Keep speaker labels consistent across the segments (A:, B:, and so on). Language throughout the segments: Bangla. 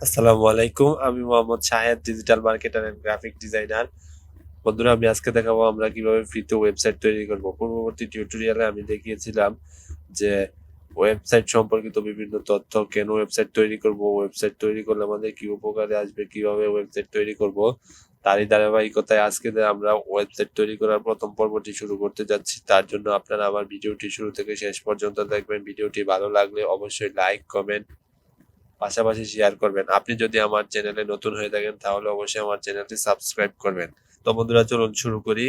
A: আসসালামু আলাইকুম। আমি Mohammad Shahed, digital marketer and graphic designer. বন্ধুরা, আমি আজকে দেখাবো আমরা কিভাবে ফ্রিতে ওয়েবসাইট তৈরি করব। পূর্ববর্তী টিউটোরিয়ালে আমি দেখিয়েছিলাম যে ওয়েবসাইট সম্পর্কিত বিভিন্ন তথ্য, কেন ওয়েবসাইট তৈরি করব, ওয়েবসাইট তৈরি করলে আমাদের কি উপকারে আসবে, কিভাবে ওয়েবসাইট তৈরি করব। তারই ধারাবাহিকতায় আজকে আমরা ওয়েবসাইট তৈরি করার প্রথম পর্বটি শুরু করতে যাচ্ছি। তার জন্য আপনারা আমার ভিডিওটি শুরু থেকে শেষ পর্যন্ত দেখবেন। ভিডিওটি ভালো লাগলে অবশ্যই লাইক, কমেন্ট পাশাপাশি শেয়ার করবেন। আপনি যদি আমার চ্যানেলে নতুন হয়ে থাকেন তাহলে অবশ্যই আমার চ্যানেলটি সাবস্ক্রাইব করবেন। তো বন্ধুরা, চলুন শুরু করি।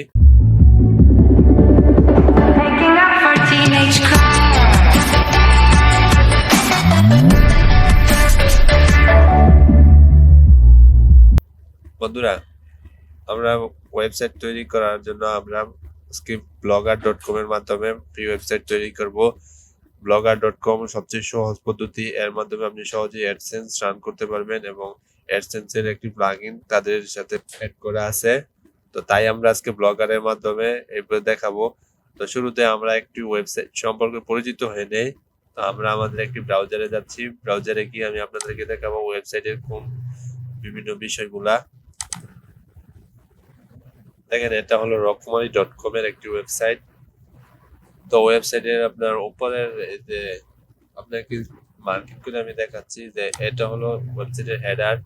A: বন্ধুরা, আমরা ওয়েবসাইট তৈরি করার জন্য আমরা blogger.com এর মাধ্যমে ফ্রি ওয়েবসাইট তৈরি করব। blogger.com সবচেয়ে সহজ পদ্ধতি। এর মাধ্যমে আপনি সহজেই অ্যাডসেন্স রান করতে পারবেন এবং অ্যাডসেন্সের একটি প্লাগইন তাদের সাথে অ্যাড করা আছে। তো তাই আমরা আজকে ব্লগারের মাধ্যমে এগুলো দেখাবো। তো শুরুতে আমরা একটি ওয়েবসাইট সম্পর্কে পরিচিত হয়ে নেই। তো আমরা আমাদের একটি ব্রাউজারে যাচ্ছি। ব্রাউজারে গিয়ে আমি আপনাদেরকে দেখাবো ওয়েবসাইটের কোন বিভিন্ন বিষয়গুলা। দেখেন, এটা হলো রকমারি.com এর একটি ওয়েবসাইট। তো ওয়েবসাইটের আপনার উপরের যে আপনাকে মার্কিং করে আমি দেখাচ্ছি যে এটা হলো ওয়েবসাইটের হেডার।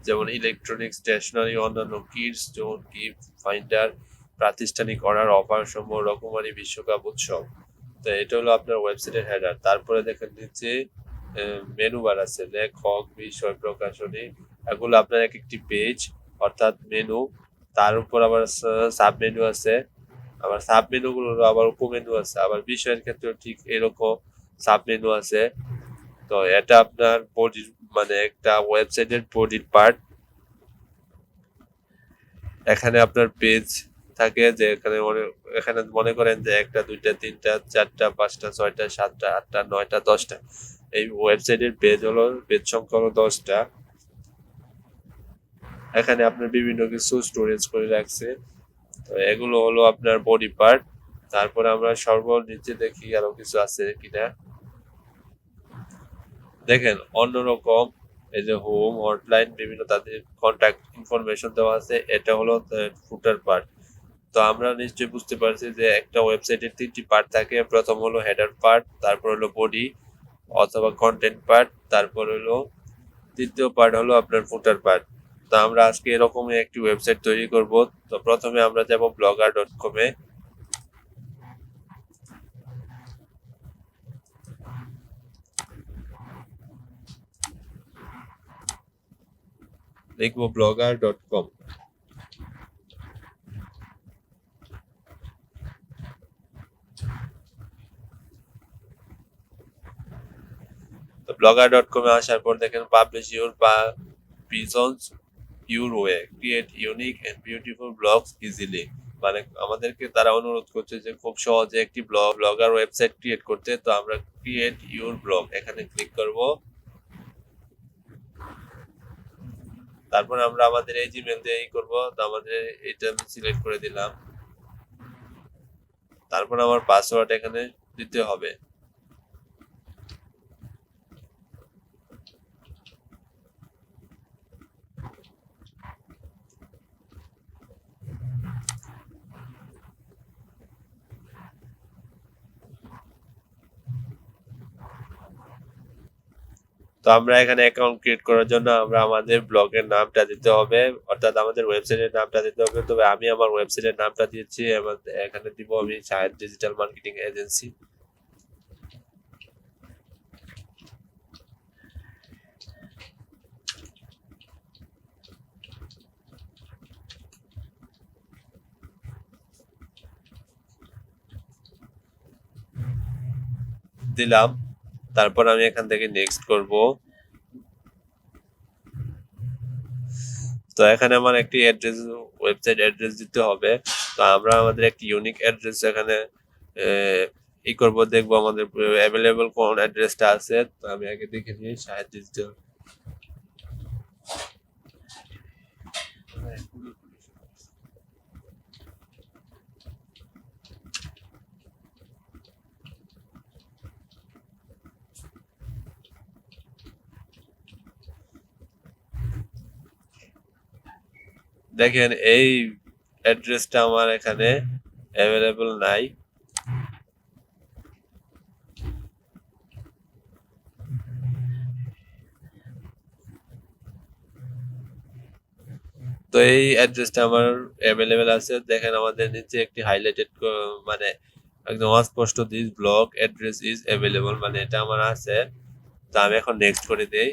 A: যেমন ইলেকট্রনিক্স, স্টেশনারি, অন্যান্য কিডস জোন, গিফট ফাইন্ডার, প্রাতিষ্ঠানিক অর্ডার, অফার সমূহ, রকমারি, বিশ্বকাপ উৎসব। তো এটা হলো আপনার ওয়েবসাইটের হেডার। তারপরে দেখেন নিচে মেনু বার আছে, লেখক, বিষয়, প্রকাশনী। এগুলো আপনার এক একটি পেজ অর্থাৎ মেনু। তার উপর আবার সাব মেনু আছে। আবার সাব মেনু গুলো আবার উপমেনু আছে। আবার বিষয়ের ক্ষেত্রে ঠিক এরকম সাব মেনু আছে। তো এটা আপনার বডির মানে একটা ওয়েবসাইটের বডির পার্ট। এখানে আপনার পেজ থাকে যে এখানে মনে করেন যে একটা, দুইটা, তিনটা, চারটা, পাঁচটা, ছয়টা, সাতটা, আটটা, নয়টা, 10টা। এই ওয়েবসাইটের পেজ সংখ্যা হলো 10টা। এখানে আপনার বিভিন্ন কিছু স্টোরেজ করে রাখছে। তো এগুলো হলো আপনার বডি পার্ট। তারপরে আমরা সর্বনিচে দেখি আরো কিছু আছে কিনা। দেখেন অন্যরকম, এই যে হোম, হটলাইন, বিভিন্ন তাদের কন্ট্যাক্ট ইনফরমেশন দেওয়া আছে। এটা হলো ফুটার পার্ট। তো আমরা নিশ্চয়ই বুঝতে পারছি যে একটা ওয়েবসাইটের 3টি পার্ট থাকে। প্রথম হলো হেডার পার্ট, তারপর হলো বডি অথবা কন্টেন্ট পার্ট, তারপর হলো তৃতীয় পার্ট হলো আপনার ফুটার পার্ট। তো আমরা আজকে এরকমই একটি ওয়েবসাইট তৈরি করব। তো প্রথমে আমরা যাব blogger.com এ। লিখবো blogger.com। তো blogger.com এ আসার পর দেখেন publish your passions your way, create unique and beautiful blogs easily. মানে আমাদেরকে তারা অনুরোধ করছে যে খুব সহজে একটি ব্লগার ওয়েবসাইট ক্রিয়েট করতে। তো আমরা ক্রিয়েট ইউর ব্লগ এখানে ক্লিক করব। তারপর আমরা আমাদের এই জিমেল দিয়েই করব। তো আমাদের এটা আমি সিলেক্ট করে দিলাম। তারপর আমার পাসওয়ার্ড এখানে দিতে হবে। তো আমরা এখানে অ্যাকাউন্ট ক্রিয়েট করার জন্য আমরা আমাদের ব্লগের নামটা দিতে হবে, অর্থাৎ আমাদের ওয়েবসাইটের নামটা দিতে হবে। তবে আমি আমার ওয়েবসাইটের নামটা দিয়েছি, এখানে দিব আমি শাহেদ ডিজিটাল মার্কেটিং এজেন্সি। দিলাম। তারপর আমি এখান থেকে নেক্সট করব। তো এখানে আমার একটি অ্যাড্রেস, ওয়েবসাইট অ্যাড্রেস দিতে হবে। তো আমরা আমাদের একটি ইউনিক অ্যাড্রেস এখানে ই করব, দেখবো আমাদের অ্যাভেলেবল কোন অ্যাড্রেসটা আছে। তো আমি আগে দেখে নিই শাহেদ ডিজিটাল। দেখেন এই অ্যাড্রেসটা আমার এখানে অ্যাভেলেবল নাই। তো এই অ্যাড্রেসটা আমার অ্যাভেলেবেল আছে। দেখেন আমাদের নিচে একটি হাইলাইটেড মানে একদম অস্পষ্ট this block address is available, মানে এটা আমার আছে। তো আমি এখন নেক্সট করে দেই।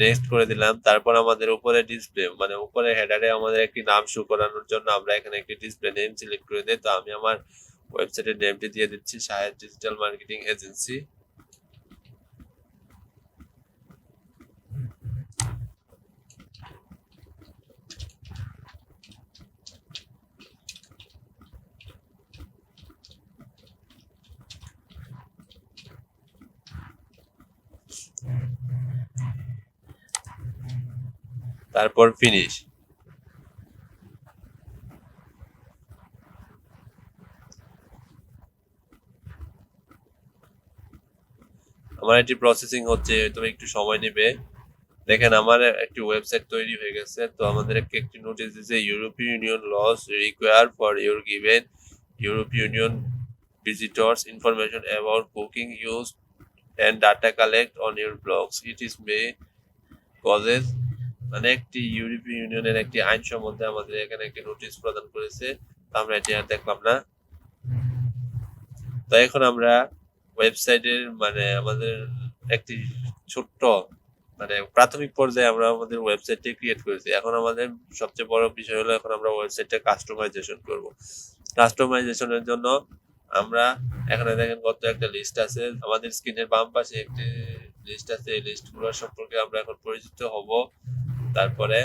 A: নেক্সট করে দিলাম। তারপর আমাদের উপরে ডিসপ্লে মানে উপরে হেডারে আমাদের একটি নাম শো করানোর জন্য আমরা এখানে একটি ডিসপ্লে নেম সিলেক্ট করে দিই। তো আমি আমার ওয়েবসাইটের নেমটি দিয়ে দিচ্ছি শাহেদ ডিজিটাল মার্কেটিং এজেন্সি। তারপর ফিনিশ। আমার এটি প্রসেসিং হচ্ছে, তুমি একটু সময় নেবে। দেখেন আমার একটি ওয়েবসাইট তৈরি হয়ে গেছে। তো আমাদের একটি নোটিশ দিয়েছে ইউরোপীয় union laws require for your given ইউরোপীয় union visitors information about booking use and data collect on your blogs. It is may causes, মানে একটি ইউরোপীয় ইউনিয়নের একটি আইন সম্বন্ধে আমাদের এখানে একটি নোটিশ প্রদান করেছে। তো আমরা এটি আর দেখলাম না। তো এখন আমরা ওয়েবসাইটের মানে আমাদের একটি ছোট্ট মানে প্রাথমিক পর্যায়ে আমরা আমাদের ওয়েবসাইটটি ক্রিয়েট করেছি। এখন আমাদের সবচেয়ে বড় বিষয় হলো এখন আমরা ওয়েবসাইটটা কাস্টমাইজেশন করব। কাস্টমাইজেশনের জন্য আমরা এখানে দেখেন কত একটা লিস্ট আছে। আমাদের স্ক্রিনের বাম পাশে একটি লিস্ট আছে। এই লিস্টগুলোর সম্পর্কে আমরা এখন পরিচিত হব। তারপরে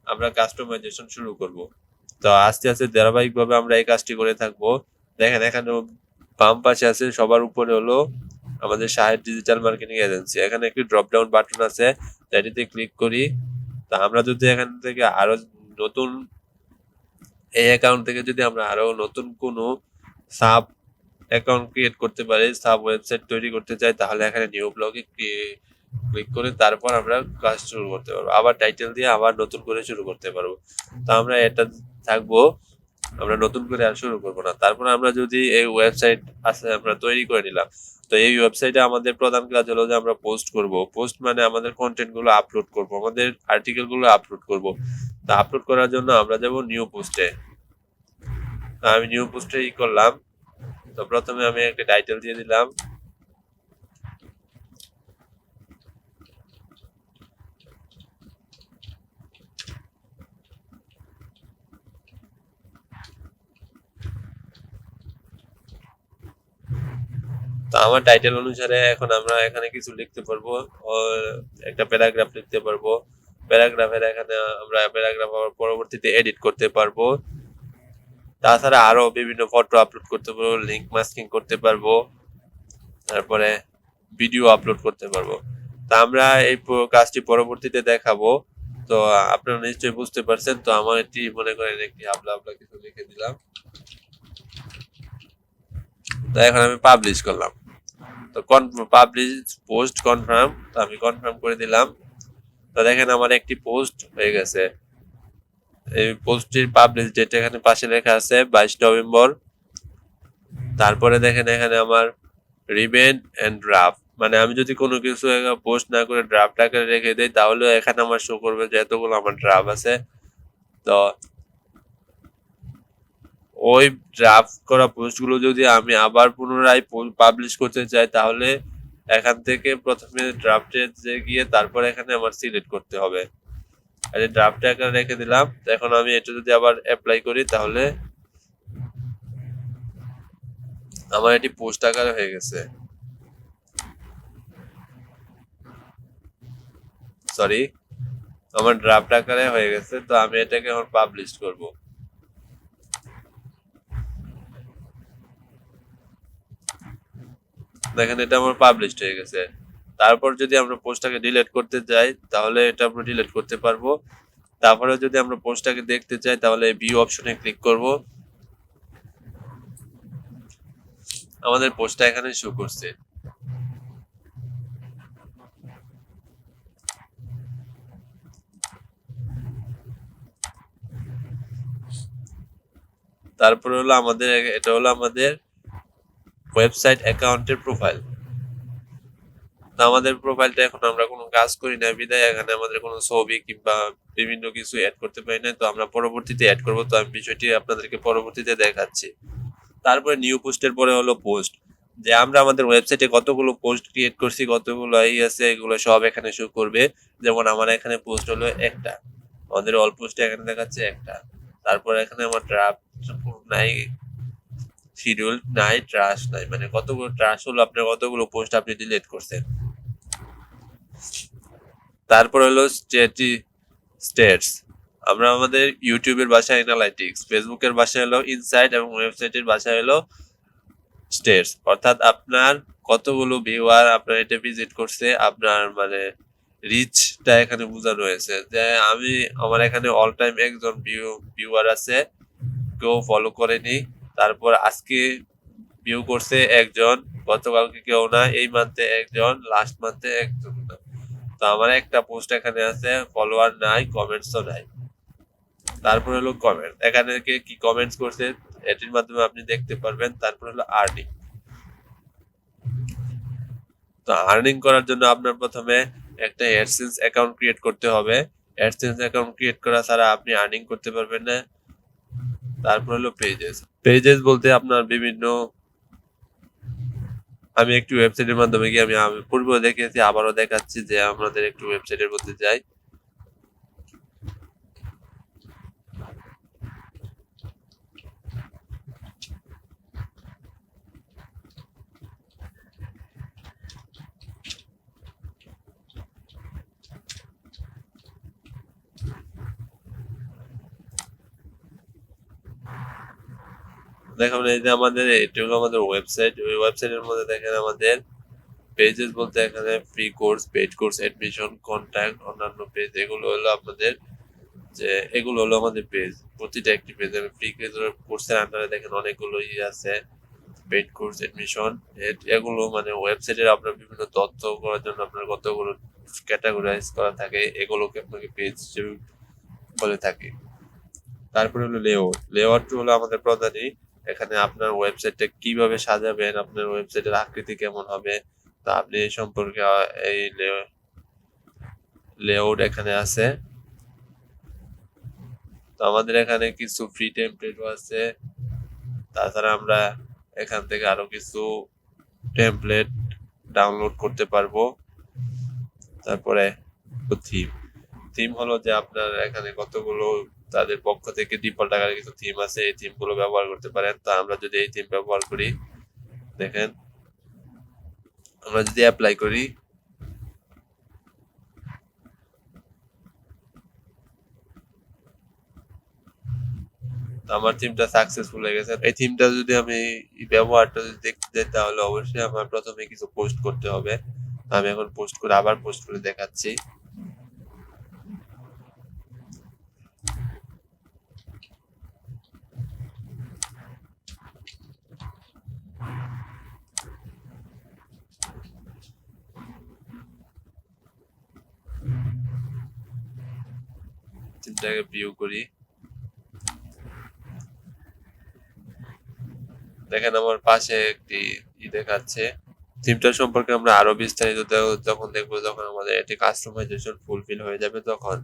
A: আমরা কাস্টমাইজেশন শুরু করব। তো আস্তে আস্তে ধারাবাহিকভাবে আমরা এই কাজটি করে থাকবো। দেখেন এখানে বাম পাশে আছে সবার উপরে হলো আমাদের শাহেদ ডিজিটাল মার্কেটিং এজেন্সি। এখানে একটি ড্রপ ডাউন বাটন আছে, এটিতে ক্লিক করি। তা আমরা যদি এখান থেকে আরো নতুন এই অ্যাকাউন্ট থেকে যদি আমরা আরো নতুন কোনো সাব অ্যাকাউন্ট ক্রিয়েট করতে পারি, সাব ওয়েবসাইট তৈরি করতে চাই, তাহলে এখানে নিউ ব্লগে ক্লিক করে তারপর আমরা কাজ শুরু করতে পারবো। আবার টাইটেল দিয়ে আবার নতুন করে শুরু করতে পারবো। তো আমরা এটা থাকবো, আমরা নতুন করে আর শুরু করবো না। তারপর আমরা যদি এই ওয়েবসাইট আছে আমরা তৈরি করে নিলাম। তো এই ওয়েবসাইটে আমাদের প্রধান কাজ হলো যে আমরা পোস্ট করব। পোস্ট মানে আমাদের কন্টেন্ট গুলো আপলোড করব, আমাদের আর্টিকেল গুলো আপলোড করব। তা আপলোড করার জন্য আমরা যাব নিউ পোস্টে। আমি নিউ পোস্টে করলাম। তো প্রথমে আমি একটা টাইটেল দিয়ে দিলাম। তো আমার টাইটেল অনুসারে এখন আমরা এখানে কিছু লিখতে পারবো, একটা প্যারাগ্রাফ লিখতে পারবো। প্যারাগ্রাফের এখানে আমরা প্যারাগ্রাফ আবার পরবর্তীতে এডিট করতে পারবো। তাছাড়া আরো বিভিন্ন ফটো আপলোড করতে পারবো, লিঙ্ক মাস্কিং করতে পারবো, তারপরে ভিডিও আপলোড করতে পারবো। তা আমরা এই কাজটি পরবর্তীতে দেখাবো। তো আপনারা নিশ্চয়ই বুঝতে পারছেন। তো আমার এটি মনে করেন একটি হাবলা হাবলা কিছু লিখে দিলাম। তো এখন আমি পাবলিশ করলাম। তো পাবলিশ পোস্ট কনফার্ম, তো আমি কনফার্ম করে দিলাম। তো দেখেন আমার একটি পোস্ট হয়ে গেছে। এই পোস্টটির পাবলিশ ডেট এখানে পাশে লেখা আছে 22 নভেম্বর। তারপরে দেখেন এখানে আমার রিবেন এন্ড ড্রাফট, মানে আমি যদি কোনো কিছু পোস্ট না করে ড্রাফট আকারে রেখে দেই তাহলে এখানে আমার শো করবে যে এতগুলো আমার ড্রাফট আছে। তো ওই ড্রাফট করা পোস্টগুলো যদি আমি আবার পুনরায় পাবলিশ করতে চাই তাহলে এখান থেকে প্রথমে ড্রাফটে যে গিয়ে তারপর এখানে আমার সিলেক্ট করতে হবে। আর এই ড্রাফট আকারে রেখে দিলাম। এখন আমি এটা যদি আবার অ্যাপ্লাই করি তাহলে আমার এটি পোস্ট আকারে হয়ে গেছে। সরি, আমার ড্রাফট আকারে হয়ে গেছে। তো আমি এটাকে এখন পাবলিশ করব। দেখেন এটা আমার পাবলিশড হয়ে গেছে। তারপর যদি আমরা পোস্টটাকে ডিলিট করতে চাই তাহলে এটা আমরা ডিলিট করতে পারবো। তারপরে যদি আমরা পোস্টটাকে দেখতে চাই তাহলে ভিউ অপশনে ক্লিক করব। আমাদের পোস্টটা এখানে শো করছে। তারপরে হলো আমাদের এটা হলো আমাদের ওয়েবসাইট অ্যাকাউন্টের প্রোফাইল। তো আমাদের প্রোফাইলটা এখন আমরা কোনো কাজ করি না বিধায় এখানে আমাদের কোনো ছবি কিংবা বিভিন্ন কিছু অ্যাড করতে পারি না। তো আমরা পরবর্তীতে অ্যাড করব। তো আমি বিষয়টি আপনাদেরকে পরবর্তীতে দেখাচ্ছি। তারপরে নিউ পোস্টের পরে হলো পোস্ট, যে আমরা আমাদের ওয়েবসাইটে কতগুলো পোস্ট ক্রিয়েট করছি, কতগুলো আছে, এগুলো সব এখানে শো করবে। যেমন আমার এখানে পোস্ট হলো একটা, আমাদের অল পোস্টে এখানে দেখাচ্ছে একটা। তারপর এখানে আমার ড্রাফট নাই, শিডিউল নাই, ট্রাশ নাই, মানে কতগুলো ট্রাশ হলো আপনার কতগুলো পোস্ট আপনি ডিলিট করছেন। তারপর হলো স্টেটস, আমরা আমাদের ইউটিউবের ভাষায় অ্যানালাইটিক্স, ফেসবুকের ভাষায় হলো ইনসাইট এবং ওয়েবসাইটের ভাষায় হলো স্টেটস, অর্থাৎ আপনার কতগুলো ভিউয়ার আপনার এটা ভিজিট করছে, আপনার মানে রিচটা এখানে বোঝানো হয়েছে। যে আমি আমার এখানে অল টাইম একজন ভিউয়ার আছে, কেউ ফলো করেনি, তারপর আজকে ভিউ করছে একজন, গতকালকে কেউ না, এই মান্থে একজন, লাস্ট মান্থে একজন না। তো আমার একটা পোস্ট এখানে আছে, ফলোয়ার নাই, কমেন্টসও নাই। তারপর হলো কমেন্ট, এখানে কে কি কমেন্টস করছে এটির মাধ্যমে আপনি দেখতে পারবেন। তারপর হলো আর্নিং। তো আর্নিং করার জন্য আপনার প্রথমে একটা অ্যাডসেন্স অ্যাকাউন্ট ক্রিয়েট করতে হবে। অ্যাডসেন্স অ্যাকাউন্ট ক্রিয়েট করা ছাড়া আপনি আর্নিং করতে পারবেন না। তারপর হলো পেজেস। পেজেস বলতে আপনার বিভিন্ন, আমি একটু ওয়েবসাইটের মাধ্যমে গিয়ে আমি পূর্বে দেখেছি, আবারও দেখাচ্ছি, যে আমাদের একটু ওয়েবসাইটের মধ্যে যাই। দেখুন এই যে আমাদের এটা হলো আমাদের ওয়েবসাইট। ওই ওয়েবসাইটের মধ্যে দেখেন আমাদের পেজেস বলতে এখানে free course, paid course, admission, contact, অন্যান্য পেজ, এগুলো হলো আপনাদের, যে এগুলো হলো আমাদের পেজ। প্রতিটা একটি পেজ ফ্রি কোর্সের আন্ডারে দেখেন অনেকগুলো আছে, পেড কোর্স, এডমিশন, এগুলো মানে ওয়েবসাইটের আপনার বিভিন্ন তথ্য করার জন্য আপনার কতগুলো ক্যাটাগরাইজ করা থাকে, এগুলোকে আপনাকে পেজ হিসেবে বলে থাকে। তারপরে হলো লেআউট। লেআউট হলো আমাদের প্রধানই, এখানে আপনার ওয়েবসাইটটা কিভাবে সাজাবেন, আপনার ওয়েবসাইটের আকৃতি কেমন হবে, তা আপনি এই সম্পর্কে এই লেআউট এখানে আছে। তো আমাদের এখানে কিছু ফ্রি টেমপ্লেটও আছে। তাছাড়া আমরা এখান থেকে আরো কিছু টেমপ্লেট ডাউনলোড করতে পারবো। তারপরে থিম। থিম হলো যে আপনার এখানে কতগুলো তাদের পক্ষ থেকে ডিফল্ট আকারে কিছু থিম আছে, এই থিমগুলো ব্যবহার করতে পারেন। তো আমরা যদি এই থিম ব্যবহার করি, দেখেন আমরা যদি অ্যাপ্লাই করি, আমার থিমটা সাকসেসফুল হয়ে গেছে। এই থিমটা যদি আমি ব্যবহারটা যদি দেখতে যাই, তাহলে অবশ্যই আমার প্রথমে কিছু পোস্ট করতে হবে। আমি এখন পোস্ট করে আবার পোস্ট করে দেখাচ্ছি। থিমটাকে ভিউ করি, দেখেন আমার পাশে একটি দেখাচ্ছে। থিমটা সম্পর্কে আমরা আরো বিস্তারিত যখন দেখবো, যখন আমাদের এটি কাস্টমাইজেশন ফুলফিল হয়ে যাবে তখন।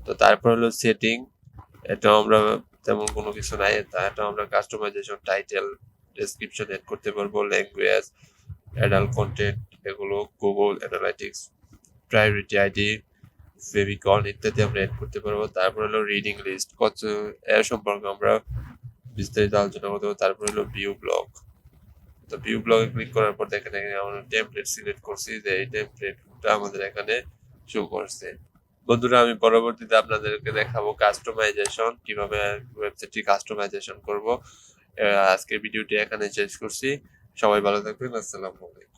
A: তো তারপর হলো সেটিং, এটা আমরা তেমন কোনো কিছু নাই, এটা আমরা কাস্টমাইজেশন, টাইটেল, ডেসক্রিপশন এড করতে পারবো, ল্যাঙ্গুয়েজ, অ্যাডাল্ট কন্টেন্ট, এগুলো Google analytics, priority ID, Fevicol ইত্যাদি আমরা এড করতে পারবো। তারপর হলো রিডিং লিস্ট, কত এর সম্পর্কে আমরা বিস্তারিত আলোচনা করতে পারবো। তারপর হলো ভিউ ব্লগ। তো ভিউ ব্লগে ক্লিক করার পর দেখেন এখানে আমরা টেমপ্লেট সিলেক্ট করছি, যে এই টেমপ্লেটটা আমাদের এখানে শো করছে। বন্ধুরা আমি পরবর্তীতে আপনাদেরকে দেখাবো কাস্টমাইজেশন, কিভাবে ওয়েবসাইটটি কাস্টমাইজেশন করব। আজকের ভিডিওটি এখানে শেষ করছি। সবাই ভালো থাকবেন। আসসালামু আলাইকুম।